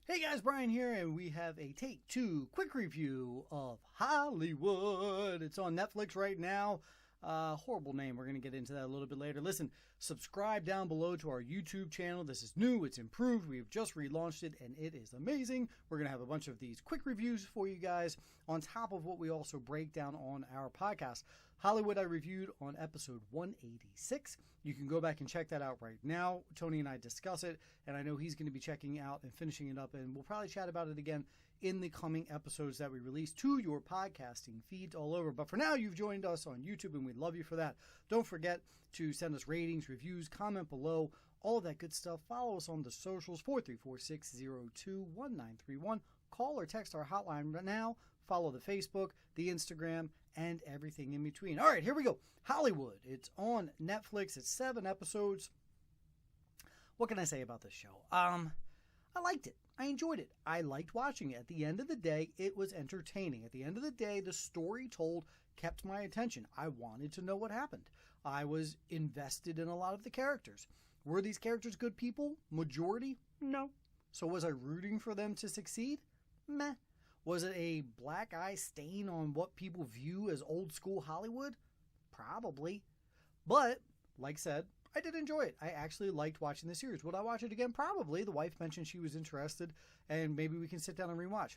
Hey guys, Brian here, and we have a Take Two quick review of Hollywood. It's on Netflix right now. Horrible name. We're going to get into that a little bit later. Listen, subscribe down below to our YouTube channel. This is new. It's improved. We've just relaunched it, and it is amazing. We're going to have a bunch of these quick reviews for you guys on top of what we also break down on our podcast. Hollywood I reviewed on episode 186. You can go back and check that out right now. Tony and I discuss it, and I know he's going to be checking out and finishing it up, and we'll probably chat about it again in the coming episodes that we release to your podcasting feeds all over. But for now, you've joined us on YouTube, and we love you for that. Don't forget to send us ratings, reviews, comment below, all of that good stuff. Follow us on the socials, 434-602-1931. Call or text our hotline right now. Follow the Facebook, the Instagram, and everything in between. All right, here we go. Hollywood. It's on Netflix. It's 7 episodes. What can I say about this show? I liked it. I enjoyed it. I liked watching it. At the end of the day, it was entertaining. At the end of the day, the story told kept my attention. I wanted to know what happened. I was invested in a lot of the characters. Were these characters good people? Majority? No. So was I rooting for them to succeed? Meh. Was it a black eye stain on what people view as old school Hollywood? Probably. But, like I said, I did enjoy it. I actually liked watching the series. Would I watch it again? Probably. The wife mentioned she was interested, and maybe we can sit down and rewatch.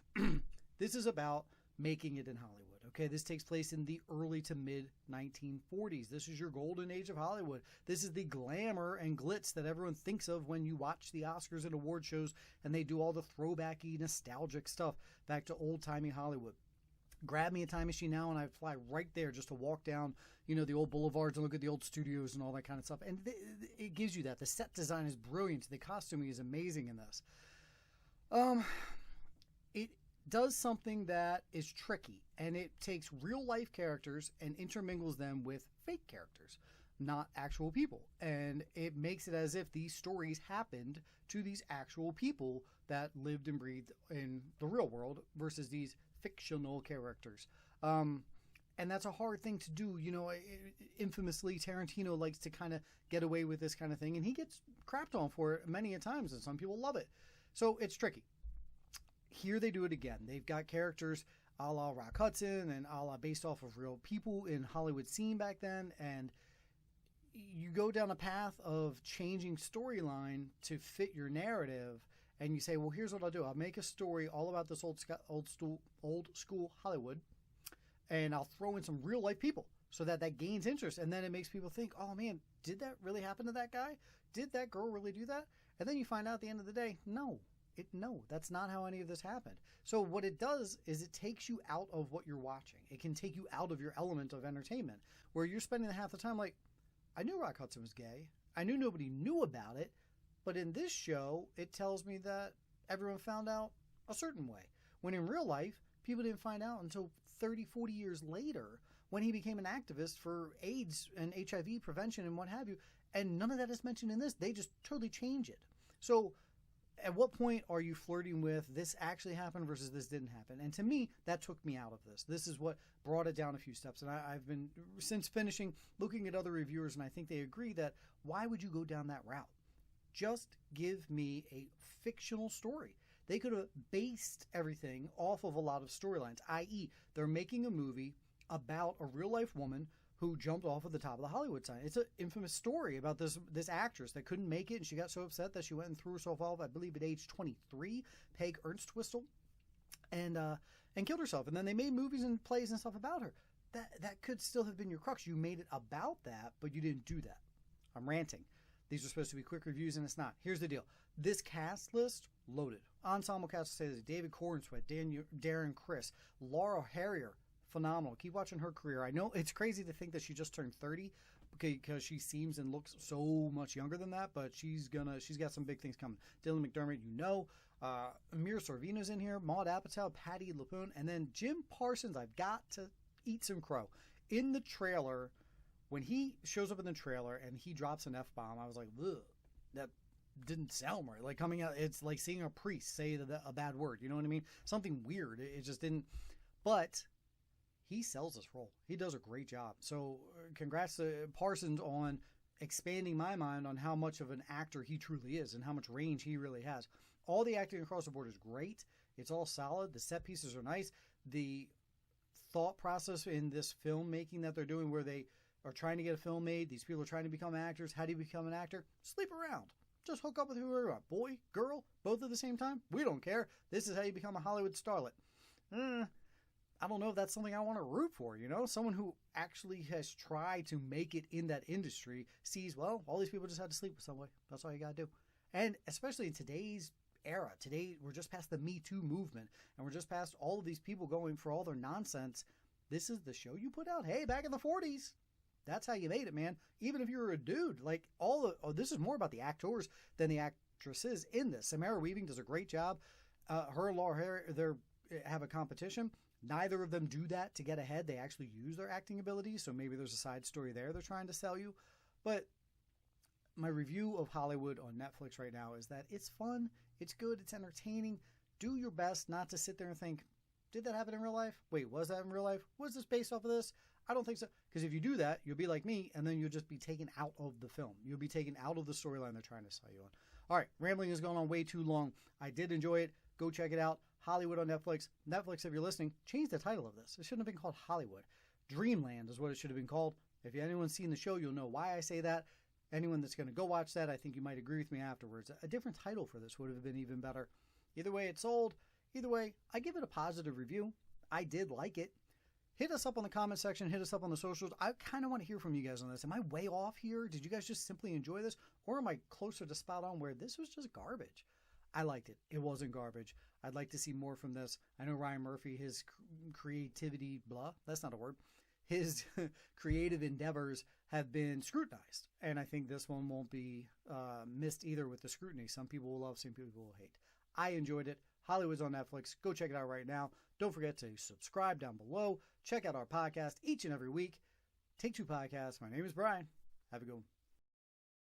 This is about making it in Hollywood. Okay, this takes place in the early to mid 1940s. This is your golden age of Hollywood. This is the glamour and glitz that everyone thinks of when you watch the Oscars and award shows and they do all the throwbacky, nostalgic stuff back to old-timey Hollywood. Grab me a time machine now and I'd fly right there just to walk down, the old boulevards and look at the old studios and all that kind of stuff. And it gives you that. The set design is brilliant. The costuming is amazing in this. It does something that is tricky, and it takes real life characters and intermingles them with fake characters, not actual people. And it makes it as if these stories happened to these actual people that lived and breathed in the real world versus these fictional characters. And that's a hard thing to do. Infamously, Tarantino likes to kind of get away with this kind of thing, and he gets crapped on for it many a times, and some people love it. So it's tricky. Here they do it again. They've got characters a la Rock Hudson and a la based off of real people in Hollywood scene back then, and you go down a path of changing storyline to fit your narrative, and you say, well, here's what I'll do. I'll make a story all about this old school Hollywood, and I'll throw in some real life people so that gains interest, and then it makes people think, oh man, did that really happen to that guy? Did that girl really do that? And then you find out at the end of the day, no, that's not how any of this happened. So what it does is it takes you out of what you're watching. It can take you out of your element of entertainment, where you're spending half the time like, I knew Rock Hudson was gay. I knew nobody knew about it. But in this show, it tells me that everyone found out a certain way. When in real life, people didn't find out until 30, 40 years later when he became an activist for AIDS and HIV prevention and what have you. And none of that is mentioned in this. They just totally change it. So at what point are you flirting with this actually happened versus this didn't happen? And to me, that took me out of this. This is what brought it down a few steps. And I've been, since finishing, looking at other reviewers, and I think they agree that why would you go down that route? Just give me a fictional story. They could have based everything off of a lot of storylines, i.e., they're making a movie about a real-life woman who jumped off of the top of the Hollywood sign. It's an infamous story about this actress that couldn't make it, and she got so upset that she went and threw herself off, I believe, at age 23, Peg Ernst-Twistle, and killed herself. And then they made movies and plays and stuff about her. That could still have been your crux. You made it about that, but you didn't do that. I'm ranting. These are supposed to be quick reviews, and it's not. Here's the deal. This cast list, loaded. Ensemble cast say that David Corenswet, Darren Criss, Laura Harrier, phenomenal. Keep watching her career. I know it's crazy to think that she just turned 30 because she seems and looks so much younger than that, but she's got some big things coming. Dylan McDermott, Amir Sorvino's in here, Maud Apatow, Patti LuPone, and then Jim Parsons. I've got to eat some crow. In the trailer, when he shows up in the trailer and he drops an F-bomb, I was like, ugh, that didn't sound right. Like coming out, it's like seeing a priest say a bad word. You know what I mean? Something weird. It just didn't. But he sells this role. He does a great job. So congrats to Parsons on expanding my mind on how much of an actor he truly is and how much range he really has. All the acting across the board is great. It's all solid. The set pieces are nice. The thought process in this filmmaking that they're doing, where they are trying to get a film made, these people are trying to become actors. How do you become an actor? Sleep around. Just hook up with whoever you want. Boy, girl, both at the same time. We don't care. This is how you become a Hollywood starlet. I don't know if that's something I want to root for, you know? Someone who actually has tried to make it in that industry sees, well, all these people just had to sleep with somebody. That's all you got to do. And especially in today's era, today we're just past the Me Too movement, and we're just past all of these people going for all their nonsense. This is the show you put out. Hey, back in the 40s, that's how you made it, man. Even if you're a dude, like this is more about the actors than the actresses in this. Samara Weaving does a great job. Her and Laura Harris, they have a competition. Neither of them do that to get ahead. They actually use their acting abilities, so maybe there's a side story there they're trying to sell you. But my review of Hollywood on Netflix right now is that it's fun, it's good, it's entertaining. Do your best not to sit there and think, did that happen in real life? Wait, was that in real life? Was this based off of this? I don't think so. Because if you do that, you'll be like me, and then you'll just be taken out of the film. You'll be taken out of the storyline they're trying to sell you on. All right, rambling has gone on way too long. I did enjoy it. Go check it out. Hollywood on Netflix. Netflix, if you're listening, change the title of this. It shouldn't have been called Hollywood. Dreamland is what it should have been called. If anyone's seen the show, you'll know why I say that. Anyone that's going to go watch that, I think you might agree with me afterwards. A different title for this would have been even better. Either way, it's sold. Either way, I give it a positive review. I did like it. Hit us up on the comment section. Hit us up on the socials. I kind of want to hear from you guys on this. Am I way off here? Did you guys just simply enjoy this? Or am I closer to spot on where this was just garbage? I liked it. It wasn't garbage. I'd like to see more from this. I know Ryan Murphy, his creativity, that's not a word. His creative endeavors have been scrutinized. And I think this one won't be missed either with the scrutiny. Some people will love, some people will hate. I enjoyed it. Hollywood's on Netflix. Go check it out right now. Don't forget to subscribe down below. Check out our podcast each and every week. Take Two Podcasts. My name is Brian. Have a good one.